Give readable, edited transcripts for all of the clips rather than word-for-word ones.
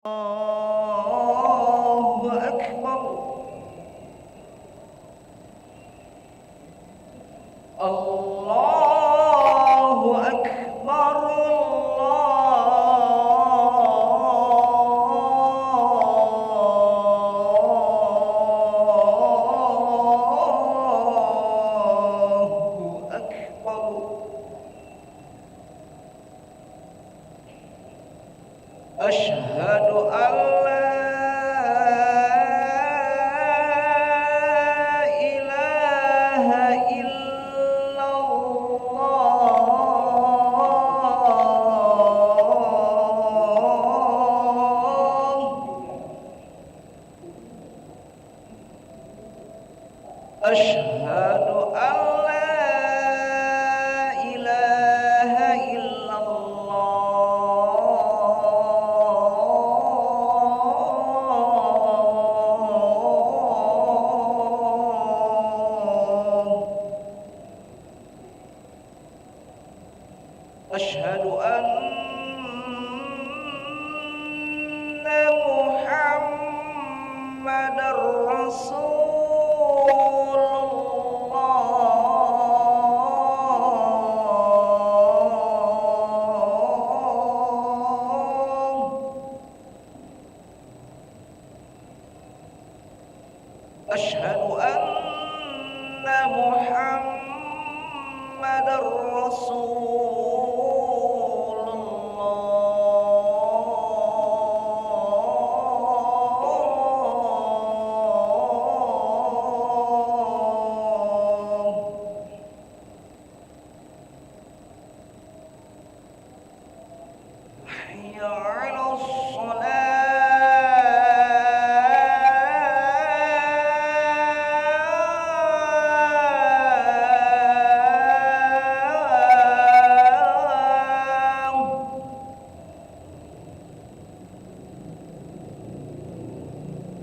الله أكبر. الله أكبر. الله أكبر. أشهد أن لا إله إلا الله. أشهد أن لا إله إلا الله. أشهد أن محمد رسول الله. أشهد أن محمد رسول الله. حي على الصلاة.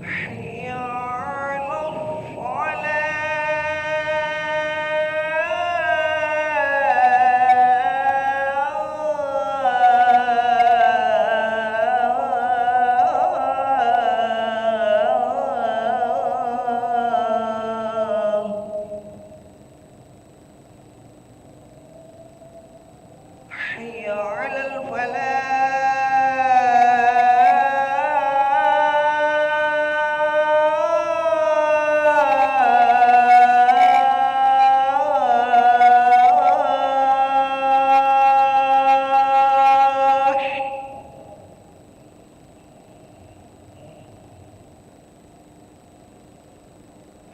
حي على الفلاح. حي على الفلاح.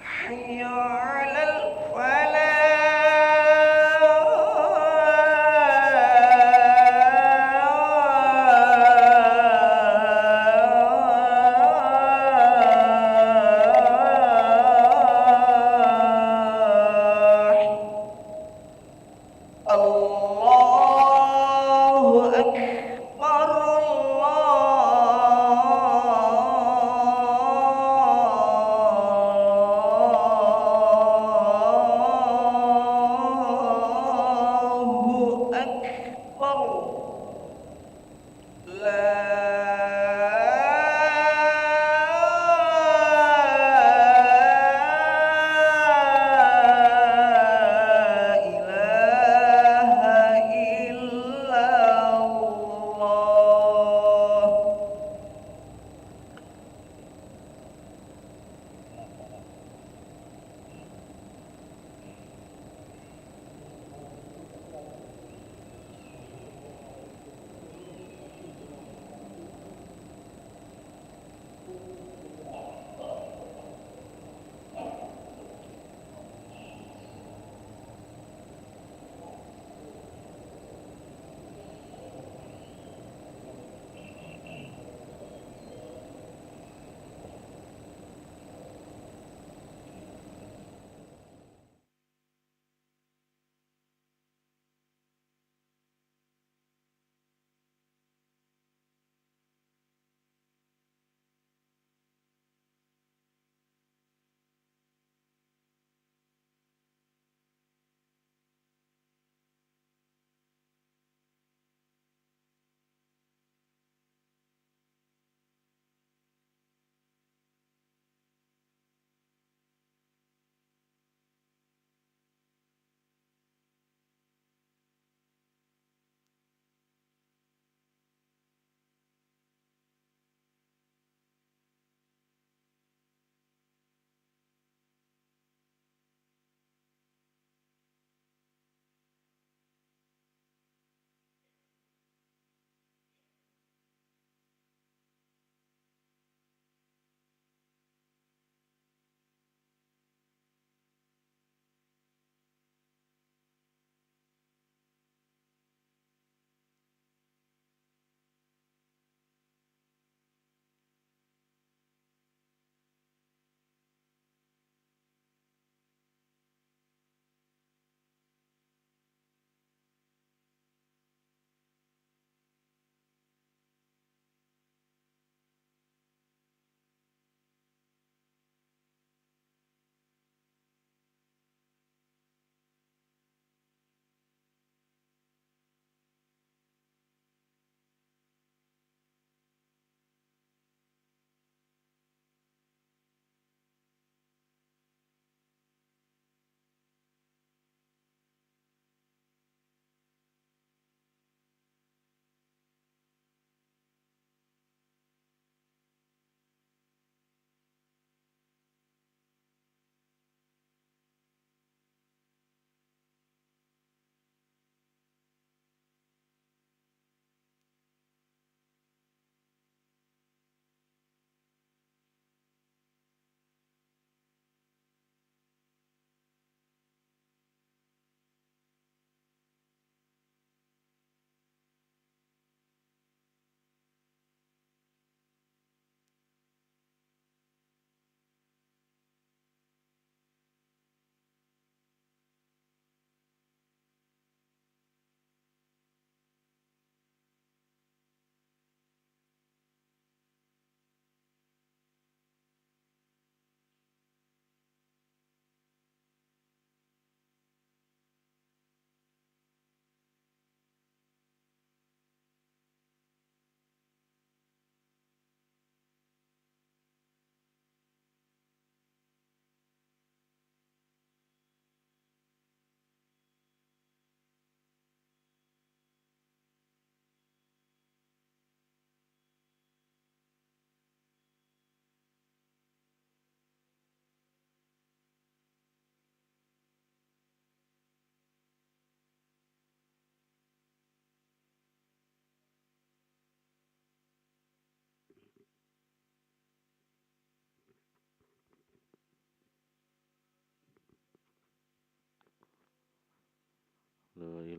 حي على الفلاح. الله أكبر.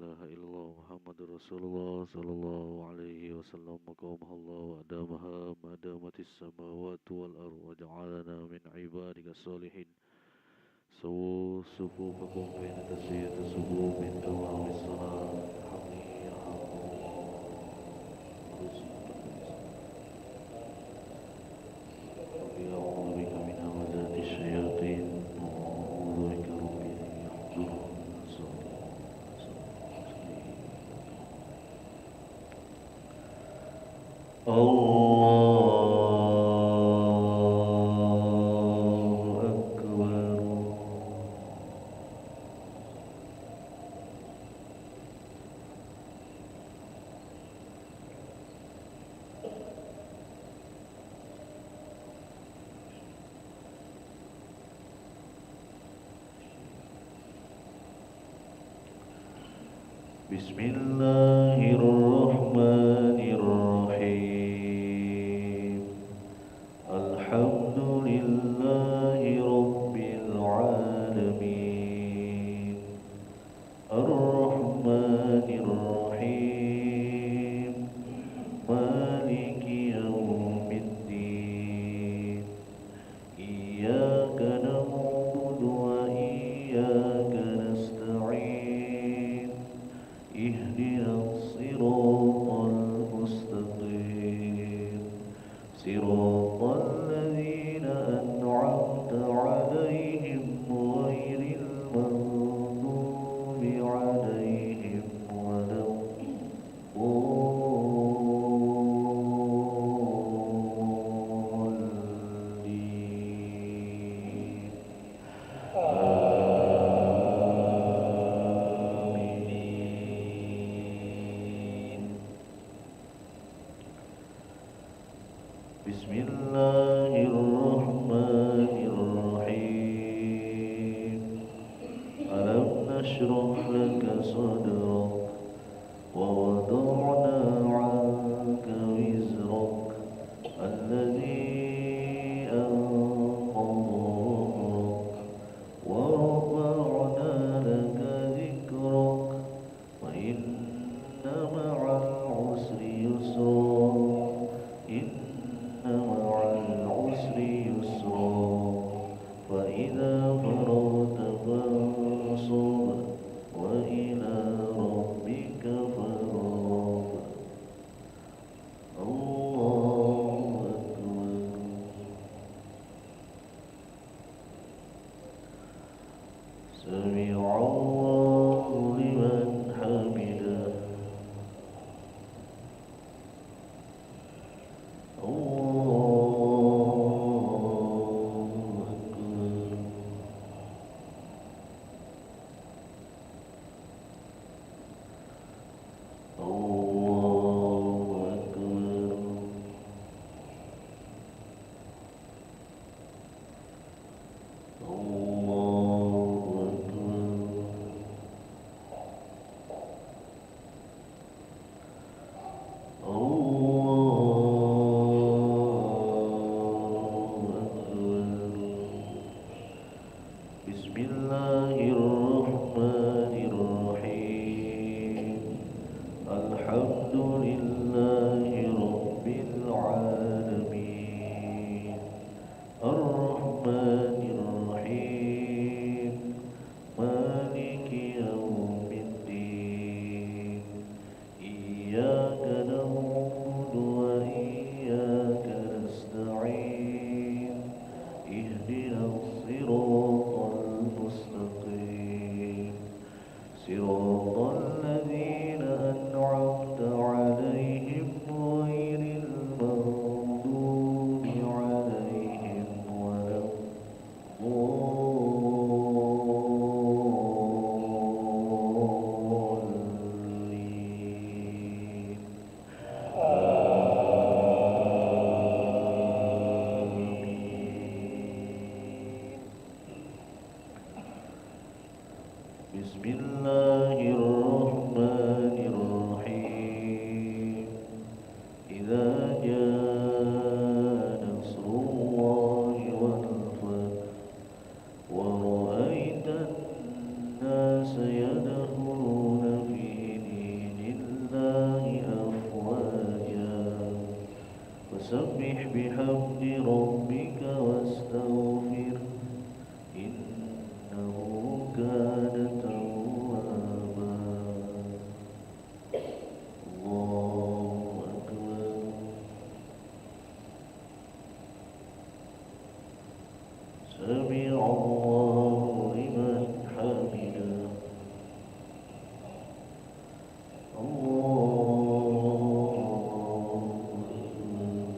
إله إلا الله محمد رسول الله صلى الله عليه وسلم مقامها الله وأدامها ما دامت السماوات والأرض وجعلنا من عبادك الصالحين. سووا صفوفكم بين تسوية الصفوف من تمام الصلاة. ارحمني يرحمكم الله. ربي أعوذ بك من همزات الشياطين وأعوذ بك ربي أن يحضرون. الله أكبر. بسم الله الرحمن الرحيم. الحمد لله رب العالمين. الرحمن الرحيم. مالك يوم الدين. إياك نعبد وإياك نستعين. اهدنا الصراط المستقيم. صراط الذين أنعمت عليهم غير المغضوب عليهم ولا الضالين. آمين. بسم الله الرحمن الرحيم. ألم نشرح لك صدرك ووضعنا عنك وزرك الذي أنقض ظهرك ورفعنا لك ذكرك وإن مع العسر يسرا. إن مع العسر يسرا. فإذا فرغت فانصب وإلى ربك فارغب. الله أكبر. سمع الله لمن حمده. الله أكبر. الله أكبر. الله أكبر. الله أكبر. بسم الله الرحمن الرحيم. الحمد لله رب العالمين. الرحمن الرحيم. مالك يوم الدين. إياك نعبد وإياك نستعين. اهدنا الصراط المستقيم. صراط الذين أنعمت عليهم غير المغضوب عليهم ولا الضالين. آمين. بسم الله الرحمن الرحيم. إذا جاء نصر الله والفتح ورأيت الناس يدخلون في بحمد ربك واستغفر إنه كان توابا الله أكبر سمع الله لمن حمده الله أكبر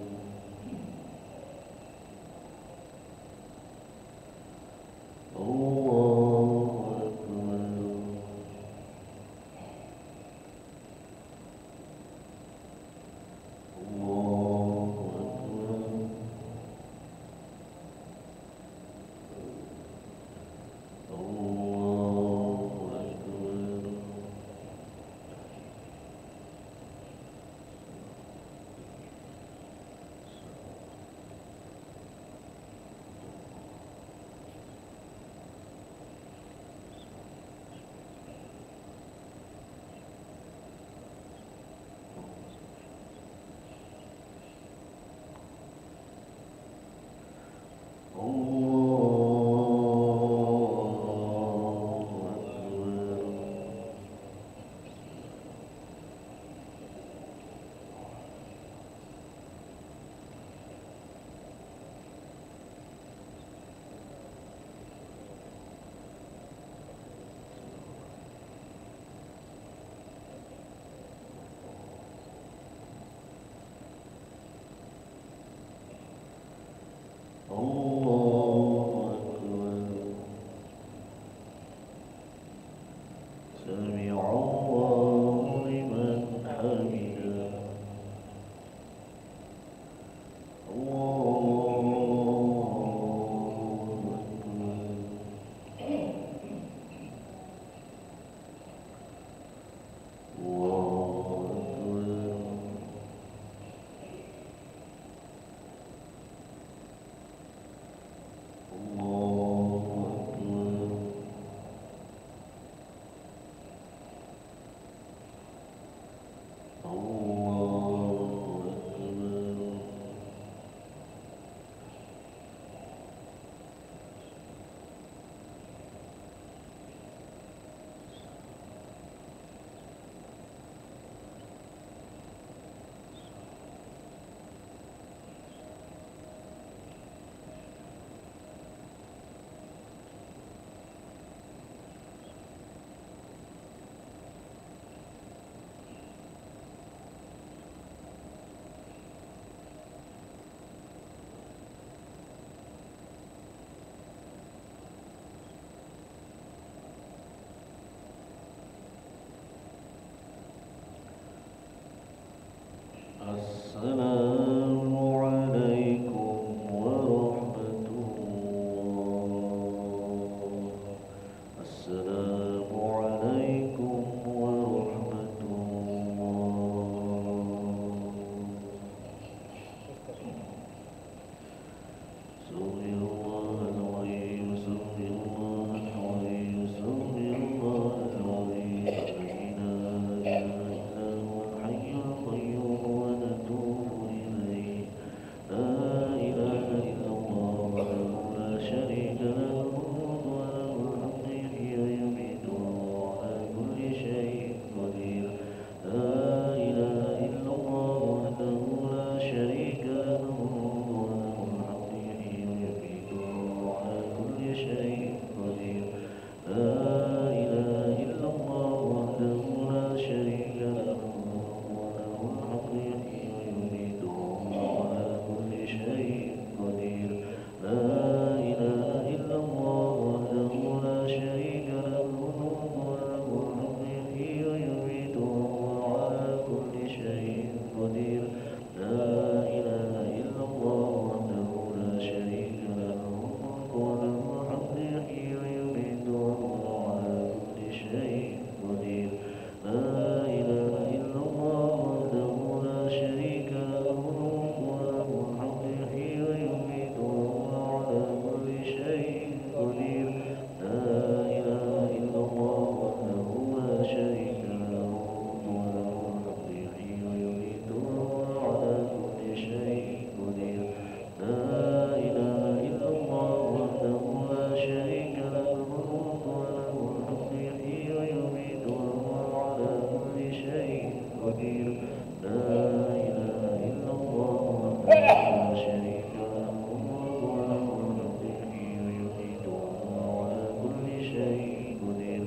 شيء قدير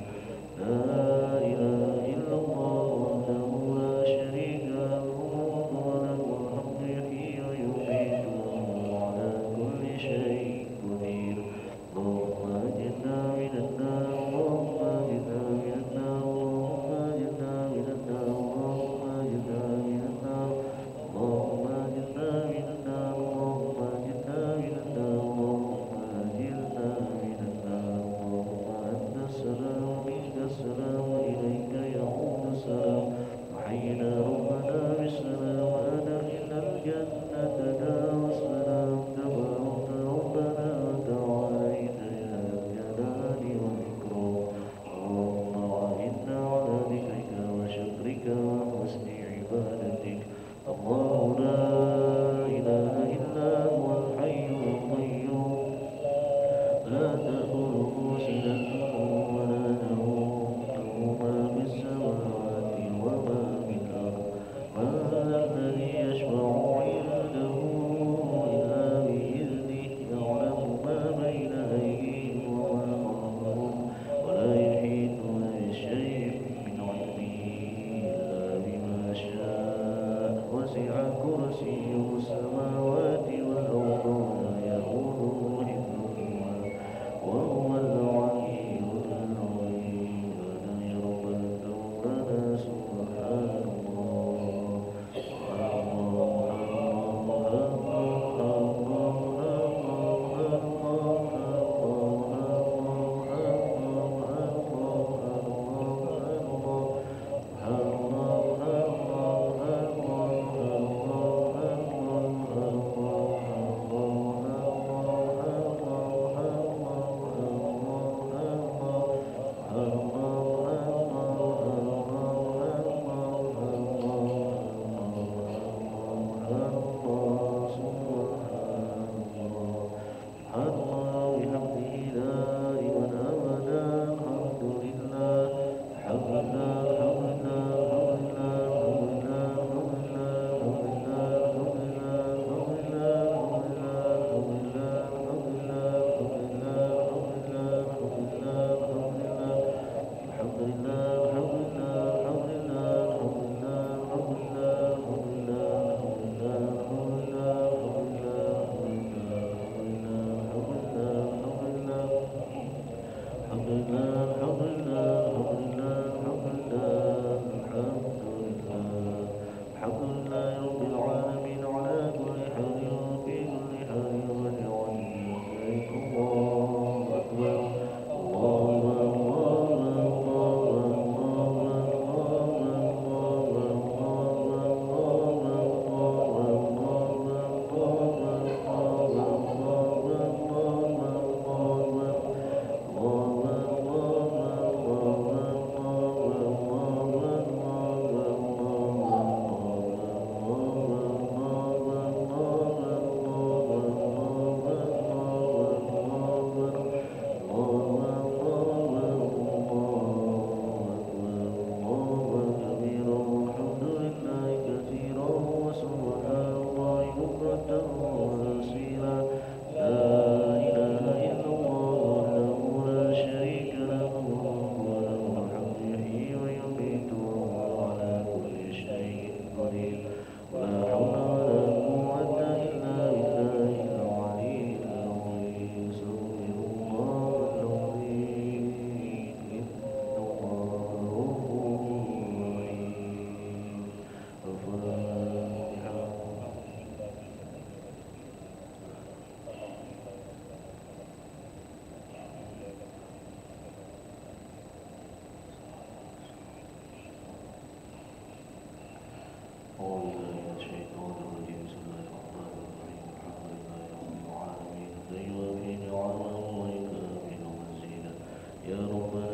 لا إله إلا الله وحده لا شريك له الملك وله الحمد يحيي ويميت وهو على كل شيء قدير اللهم أجرنا من النار اللهم أجرنا من النار اللهم أجرنا من النار اللهم أجرنا من النار اللهم أجرنا من النار اللهم أجرنا من النار اللهم أجرنا من النار اللهم أنت السلام ومنك السلام وإليك يعود السلام وحينا ربنا بالسلام وأدخلنا الجنة دار السلام تبارك ربنا وتعاليت يا ذا الجلال والإكرام اللهم أعنا على ذكرك وشكرك وحسن عبادتك الله لا إله إلا هو الحي القيوم لا تأخذه سنة ولا نوم له ما في السماوات وما في الأرض من ذا الذي يشفع عنده إلا بإذنه يعلم ما بين أيديهم وما خلفهم ولا يحيطون بشيء من علمه إلا بما شاء وسع كرسيه السماوات والأرض ولا يئوده حفظهما وهو العلي العظيم أن يرضى لنا سبحان الله يا ربنا